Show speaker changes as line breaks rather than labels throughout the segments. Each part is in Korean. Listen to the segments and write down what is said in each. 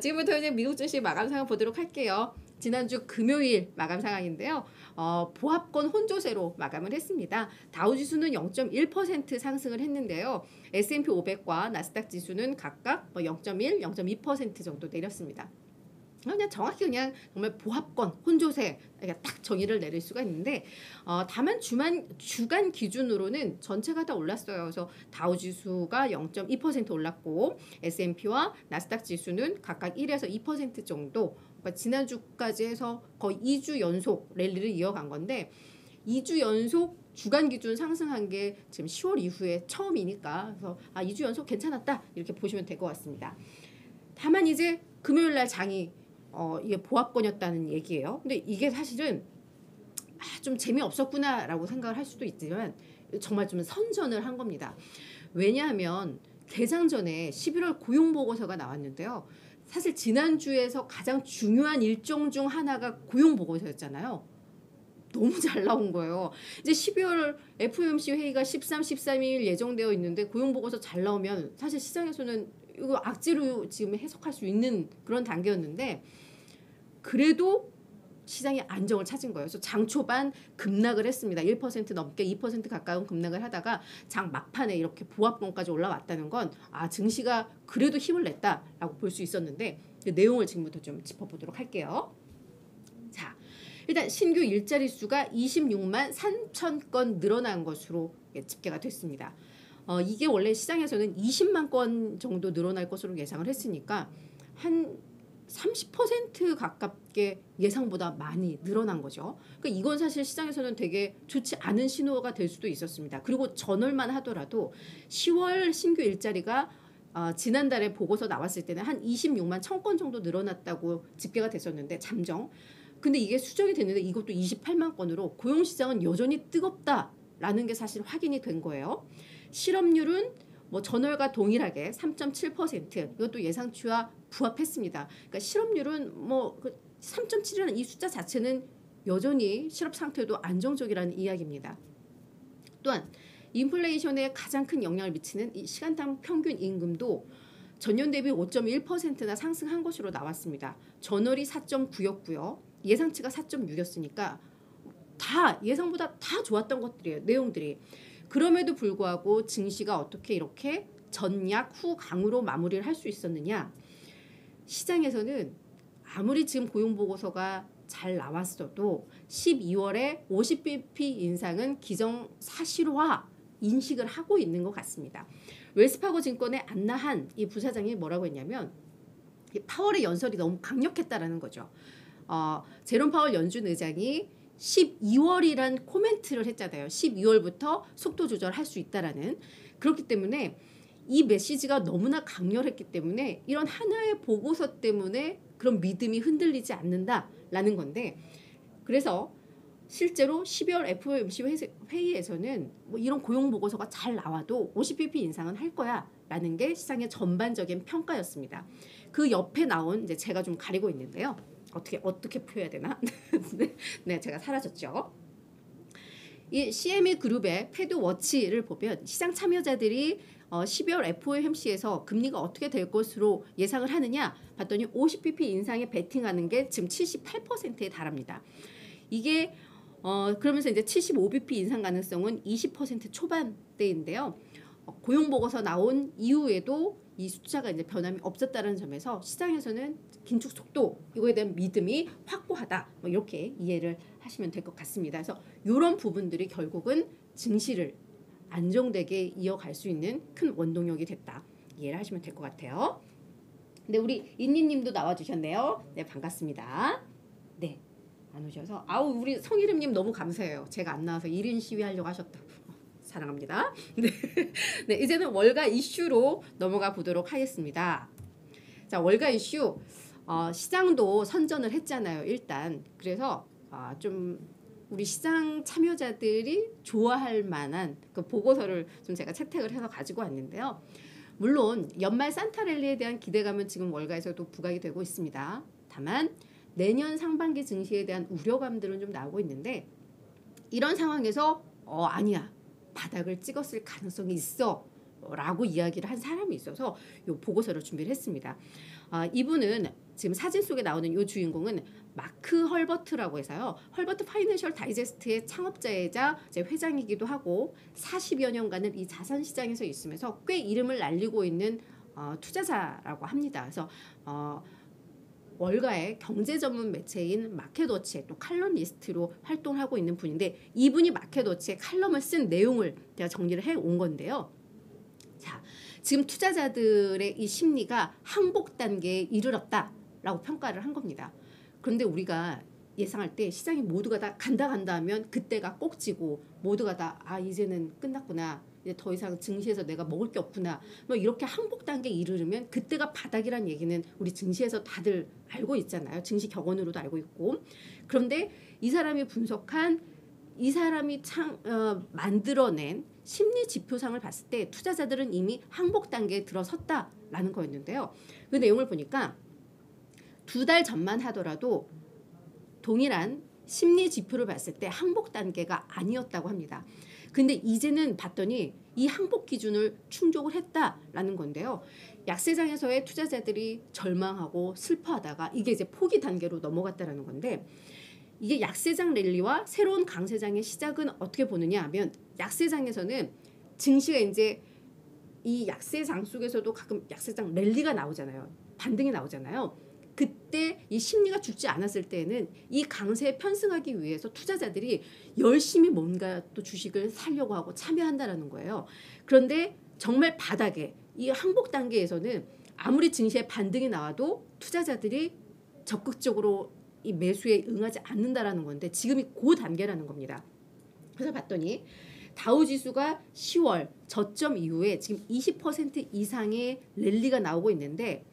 지금부터 이제 미국 증시 마감 상황 보도록 할게요. 지난주 금요일 마감 상황인데요. 보합권 혼조세로 마감을 했습니다. 다우지수는 0.1% 상승을 했는데요. S&P 500과 나스닥 지수는 각각 0.1, 0.2% 정도 내렸습니다. 그냥 정확히 그냥 정말 보합권 혼조세 딱 정의를 내릴 수가 있는데 다만 주간 기준으로는 전체가 다 올랐어요. 그래서 다우지수가 0.2% 올랐고 S&P와 나스닥 지수는 각각 1에서 2% 정도, 그러니까 지난주까지 해서 거의 2주 연속 랠리를 이어간 건데 2주 연속 주간 기준 상승한 게 지금 10월 이후에 처음이니까 그래서 2주 연속 괜찮았다 이렇게 보시면 될 것 같습니다. 다만 이제 금요일 날 장이 이게 보합권이었다는 얘기예요. 근데 이게 사실은 좀 재미없었구나라고 생각을 할 수도 있지만 정말 좀 선전을 한 겁니다. 왜냐하면 개장 전에 11월 고용보고서가 나왔는데요. 사실 지난주에서 가장 중요한 일정 중 하나가 고용보고서였잖아요. 너무 잘 나온 거예요. 이제 12월 FOMC 회의가 13, 13일 예정되어 있는데 고용보고서 잘 나오면 사실 시장에서는 이거 악재로 지금 해석할 수 있는 그런 단계였는데 그래도 시장이 안정을 찾은 거예요. 그래서 장 초반 급락을 했습니다. 1% 넘게 2% 가까운 급락을 하다가 장 막판에 이렇게 보합권까지 올라왔다는 건 증시가 그래도 힘을 냈다라고 볼 수 있었는데 그 내용을 지금부터 좀 짚어보도록 할게요. 자, 일단 신규 일자리 수가 26만 3천 건 늘어난 것으로 집계가 됐습니다. 이게 원래 시장에서는 20만 건 정도 늘어날 것으로 예상을 했으니까 한 30% 가깝게 예상보다 많이 늘어난 거죠. 그러니까 이건 사실 시장에서는 되게 좋지 않은 신호가 될 수도 있었습니다. 그리고 전월만 하더라도 10월 신규 일자리가 지난달에 보고서 나왔을 때는 한 26만 1천 건 정도 늘어났다고 집계가 됐었는데 잠정. 근데 이게 수정이 됐는데 이것도 28만 건으로 고용시장은 여전히 뜨겁다라는 게 사실 확인이 된 거예요. 실업률은 전월과 동일하게 3.7%, 이것도 예상치와 부합했습니다. 그러니까 실업률은 3.7이라는 이 숫자 자체는 여전히 실업 상태도 안정적이라는 이야기입니다. 또한 인플레이션에 가장 큰 영향을 미치는 이 시간당 평균 임금도 전년 대비 5.1%나 상승한 것으로 나왔습니다. 전월이 4.9였고요. 예상치가 4.6였으니까 다 예상보다 다 좋았던 것들이에요. 내용들이. 그럼에도 불구하고 증시가 어떻게 이렇게 전약 후 강으로 마무리를 할 수 있었느냐. 시장에서는 아무리 지금 고용보고서가 잘 나왔어도 12월에 50bp 인상은 기정사실화 인식을 하고 있는 것 같습니다. 웰스파고 증권의 안나한 이 부사장이 뭐라고 했냐면 파월의 연설이 너무 강력했다라는 거죠. 제롬 파월 연준 의장이 12월이란 코멘트를 했잖아요. 12월부터 속도 조절할 수 있다라는. 그렇기 때문에 이 메시지가 너무나 강렬했기 때문에 이런 하나의 보고서 때문에 그런 믿음이 흔들리지 않는다라는 건데, 그래서 실제로 12월 FOMC 회의에서는 이런 고용 보고서가 잘 나와도 50bp 인상은 할 거야 라는 게 시장의 전반적인 평가였습니다. 그 옆에 나온 이제 제가 좀 가리고 있는데요. 어떻게 표해야 되나? 네, 제가 사라졌죠. 이 CME 그룹의 패드워치를 보면 시장 참여자들이 12월 FOMC에서 금리가 어떻게 될 것으로 예상을 하느냐 봤더니 50bp 인상에 베팅하는 게 지금 78%에 달합니다. 이게 그러면서 이제 75bp 인상 가능성은 20% 초반대인데요. 고용보고서 나온 이후에도 이 숫자가 이제 변함이 없었다는 점에서 시장에서는 긴축 속도 이거에 대한 믿음이 확고하다 이렇게 이해를 하시면 될 것 같습니다. 그래서 이런 부분들이 결국은 증시를 안정되게 이어갈 수 있는 큰 원동력이 됐다 이해를 하시면 될 것 같아요. 근데 우리 인니님도 나와주셨네요. 네, 반갑습니다. 네, 안 오셔서 우리 성희름님 너무 감사해요. 제가 안 나와서 1인 시위 하려고 하셨다고. 사랑합니다. 네, 이제는 월가 이슈로 넘어가 보도록 하겠습니다. 자, 월가 이슈 시장도 선전을 했잖아요. 일단 그래서 좀 우리 시장 참여자들이 좋아할 만한 그 보고서를 좀 제가 채택을 해서 가지고 왔는데요. 물론 연말 산타랠리에 대한 기대감은 지금 월가에서도 부각이 되고 있습니다. 다만 내년 상반기 증시에 대한 우려감들은 좀 나오고 있는데 이런 상황에서 아니야. 바닥을 찍었을 가능성이 있어 라고 이야기를 한 사람이 있어서 이 보고서를 준비를 했습니다. 이분은 지금 사진 속에 나오는 이 주인공은 마크 헐버트라고 해서요. 헐버트 파이낸셜 다이제스트의 창업자이자 회장이기도 하고 40여 년간을 이 자산 시장에서 있으면서 꽤 이름을 날리고 있는 투자자라고 합니다. 그래서 월가의 경제 전문 매체인 마켓워치의 또 칼럼니스트로 활동하고 있는 분인데 이분이 마켓워치에 칼럼을 쓴 내용을 제가 정리를 해 온 건데요. 자, 지금 투자자들의 이 심리가 항복 단계에 이르렀다라고 평가를 한 겁니다. 그런데 우리가 예상할 때 시장이 모두가 다 간다 하면 그때가 꼭지고 모두가 다 이제는 끝났구나. 이제 더 이상 증시에서 내가 먹을 게 없구나. 뭐 이렇게 항복 단계에 이르르면 그때가 바닥이란 얘기는 우리 증시에서 다들 알고 있잖아요. 증시 격언으로도 알고 있고. 그런데 이 사람이 분석한 이 사람이 만들어낸 심리 지표상을 봤을 때 투자자들은 이미 항복 단계에 들어섰다라는 거였는데요. 그 내용을 보니까 2달 전만 하더라도 동일한 심리 지표를 봤을 때 항복 단계가 아니었다고 합니다. 근데 이제는 봤더니 이 항복 기준을 충족을 했다라는 건데요. 약세장에서의 투자자들이 절망하고 슬퍼하다가 이게 이제 포기 단계로 넘어갔다라는 건데 이게 약세장 랠리와 새로운 강세장의 시작은 어떻게 보느냐 하면 약세장에서는 증시가 이제 이 약세장 속에서도 가끔 약세장 랠리가 나오잖아요. 반등이 나오잖아요. 그때 이 심리가 죽지 않았을 때는 이 강세에 편승하기 위해서 투자자들이 열심히 뭔가 또 주식을 사려고 하고 참여한다라는 거예요. 그런데 정말 바닥에 이 항복 단계에서는 아무리 증시에 반등이 나와도 투자자들이 적극적으로 이 매수에 응하지 않는다라는 건데 지금이 그 단계라는 겁니다. 그래서 봤더니 다우지수가 10월 저점 이후에 지금 20% 이상의 랠리가 나오고 있는데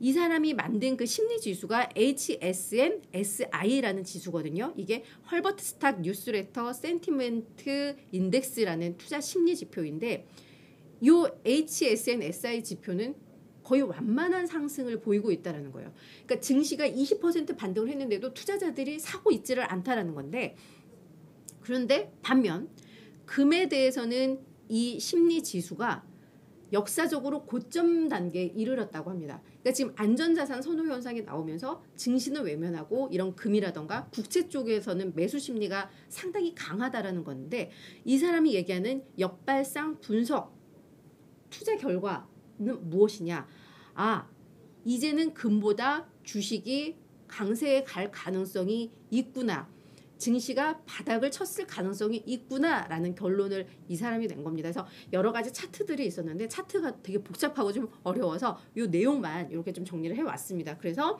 이 사람이 만든 그 심리 지수가 HSN-SI라는 지수거든요. 이게 헐버트 스탁 뉴스레터 센티멘트 인덱스라는 투자 심리 지표인데 이 HSN-SI 지표는 거의 완만한 상승을 보이고 있다는 거예요. 그러니까 증시가 20% 반등을 했는데도 투자자들이 사고 있지를 않다라는 건데 그런데 반면 금에 대해서는 이 심리 지수가 역사적으로 고점 단계에 이르렀다고 합니다. 그러니까 지금 안전자산 선호 현상이 나오면서 증시는 외면하고 이런 금이라던가 국채 쪽에서는 매수 심리가 상당히 강하다라는 건데 이 사람이 얘기하는 역발상 분석 투자 결과는 무엇이냐? 이제는 금보다 주식이 강세에 갈 가능성이 있구나. 증시가 바닥을 쳤을 가능성이 있구나라는 결론을 이 사람이 낸 겁니다. 그래서 여러 가지 차트들이 있었는데 차트가 되게 복잡하고 좀 어려워서 이 내용만 이렇게 좀 정리를 해왔습니다. 그래서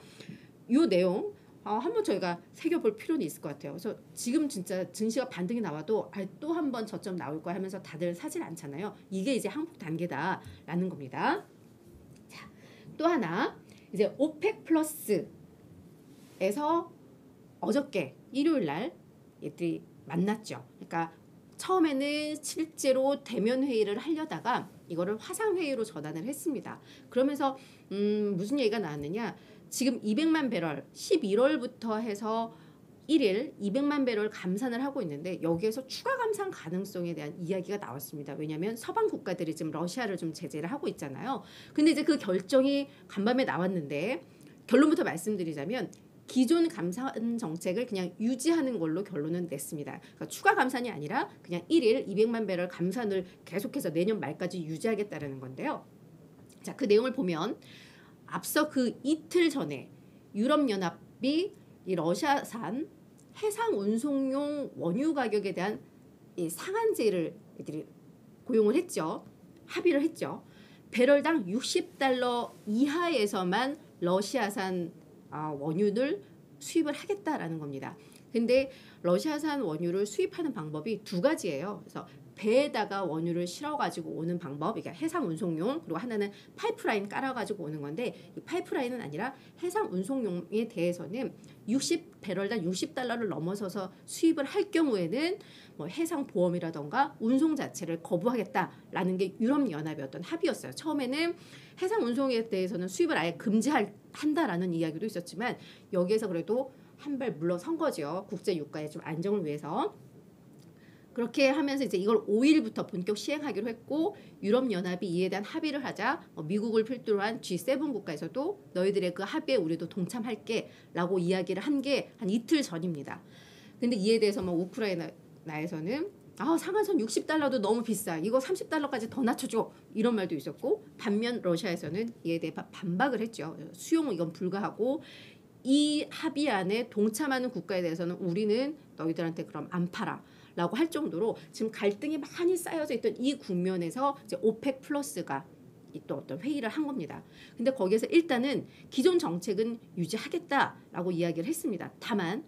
이 내용 한번 저희가 새겨볼 필요는 있을 것 같아요. 그래서 지금 진짜 증시가 반등이 나와도 또 한 번 저점 나올 거야 하면서 다들 사질 않잖아요. 이게 이제 항복 단계다라는 겁니다. 자, 또 하나 이제 오펙 플러스에서 어저께 일요일 날 얘들이 만났죠. 그러니까 처음에는 실제로 대면 회의를 하려다가 이거를 화상 회의로 전환을 했습니다. 그러면서 무슨 얘기가 나왔느냐? 지금 200만 배럴 11월부터 해서 1일 200만 배럴 감산을 하고 있는데 여기에서 추가 감산 가능성에 대한 이야기가 나왔습니다. 왜냐하면 서방 국가들이 지금 러시아를 좀 제재를 하고 있잖아요. 근데 이제 그 결정이 간밤에 나왔는데 결론부터 말씀드리자면 기존 감산 정책을 그냥 유지하는 걸로 결론은 냈습니다. 그러니까 추가 감산이 아니라 그냥 1일 200만 배럴 감산을 계속해서 내년 말까지 유지하겠다는 건데요. 자, 그 내용을 보면 앞서 그 이틀 전에 유럽연합이 이 러시아산 해상 운송용 원유 가격에 대한 이 상한제를 애들이 고용을 했죠. 합의를 했죠. 배럴당 60달러 이하에서만 러시아산 원유를 수입을 하겠다라는 겁니다. 근데 러시아산 원유를 수입하는 방법이 두 가지예요. 그래서 배에다가 원유를 실어가지고 오는 방법, 그러니까 해상 운송용, 그리고 하나는 파이프라인 깔아가지고 오는 건데 이 파이프라인은 아니라 해상 운송용에 대해서는 60배럴당 60달러를 넘어서서 수입을 할 경우에는 뭐 해상 보험이라던가 운송 자체를 거부하겠다라는 게 유럽연합의 어떤 합의였어요. 처음에는 해상 운송에 대해서는 수입을 아예 금지한다라는 이야기도 있었지만 여기에서 그래도 한 발 물러선 거죠. 국제 유가의 좀 안정을 위해서. 그렇게 하면서 이제 이걸 5일부터 본격 시행하기로 했고 유럽연합이 이에 대한 합의를 하자 미국을 필두로 한 G7 국가에서도 너희들의 그 합의에 우리도 동참할게 라고 이야기를 한 게 한 이틀 전입니다. 근데 이에 대해서 뭐 우크라이나에서는 상한선 60달러도 너무 비싸. 이거 30달러까지 더 낮춰줘. 이런 말도 있었고 반면 러시아에서는 이에 대해 반박을 했죠. 수용 이건 불가하고 이 합의 안에 동참하는 국가에 대해서는 우리는 너희들한테 그럼 안 팔아 라고 할 정도로 지금 갈등이 많이 쌓여져 있던 이 국면에서 이제 오펙 플러스가 또 어떤 회의를 한 겁니다. 근데 거기에서 일단은 기존 정책은 유지하겠다라고 이야기를 했습니다. 다만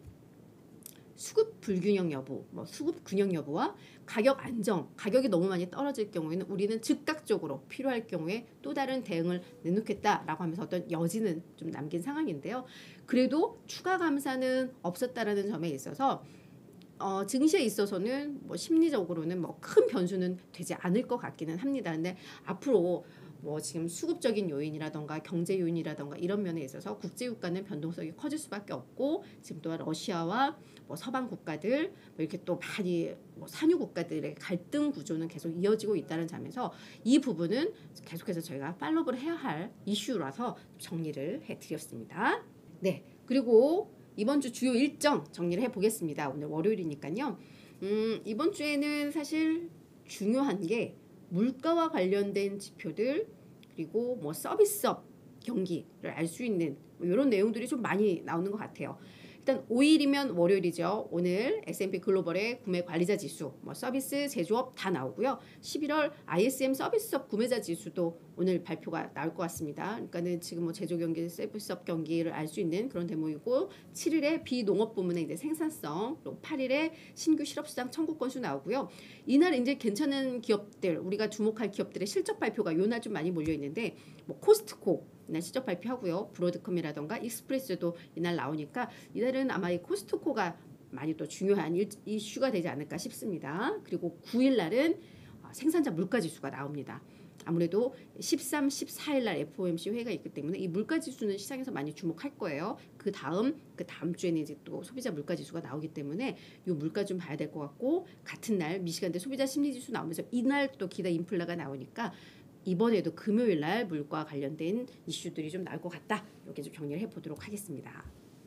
수급 불균형 여부, 수급 균형 여부와 가격 안정, 가격이 너무 많이 떨어질 경우에는 우리는 즉각적으로 필요할 경우에 또 다른 대응을 내놓겠다라고 하면서 어떤 여지는 좀 남긴 상황인데요. 그래도 추가 감사는 없었다라는 점에 있어서 증시에 있어서는 심리적으로는 큰 변수는 되지 않을 것 같기는 합니다. 근데 앞으로 지금 수급적인 요인이라던가 경제 요인이라던가 이런 면에 있어서 국제 유가는 변동성이 커질 수밖에 없고 지금 또한 러시아와 서방 국가들 이렇게 또 많이 산유 국가들의 갈등 구조는 계속 이어지고 있다는 점에서 이 부분은 계속해서 저희가 팔로우를 해야 할 이슈라서 정리를 해드렸습니다. 네, 그리고 이번 주 주요 일정 정리를 해보겠습니다. 오늘 월요일이니까요. 이번 주에는 사실 중요한 게 물가와 관련된 지표들 그리고 서비스업 경기를 알 수 있는 이런 내용들이 좀 많이 나오는 것 같아요. 일단 5일이면 월요일이죠. 오늘 S&P 글로벌의 구매 관리자 지수, 서비스 제조업 다 나오고요. 11월 ISM 서비스업 구매자 지수도 오늘 발표가 나올 것 같습니다. 그러니까는 지금 제조 경기, 서비스업 경기를 알 수 있는 그런 대목이고 7일에 비농업 부문의 이제 생산성, 그리고 8일에 신규 실업수당 청구 건수 나오고요. 이날 이제 괜찮은 기업들, 우리가 주목할 기업들의 실적 발표가 이날 좀 많이 몰려 있는데 코스트코 이날 실적 발표하고요. 브로드컴이라던가 익스프레스도 이날 나오니까 이날은 아마 이 코스트코가 많이 또 중요한 이슈가 되지 않을까 싶습니다. 그리고 9일 날은 생산자 물가지수가 나옵니다. 아무래도 13, 14일 날 FOMC 회의가 있기 때문에 이 물가지수는 시장에서 많이 주목할 거예요. 그 다음 주에는 이제 또 소비자 물가지수가 나오기 때문에 이 물가 좀 봐야 될 것 같고 같은 날 미시간대 소비자 심리지수 나오면서 이날 또 기대 인플레가 나오니까 이번에도 금요일 날 물가 관련된 이슈들이 좀 나올 것 같다. 이렇게 좀 정리를 해보도록 하겠습니다.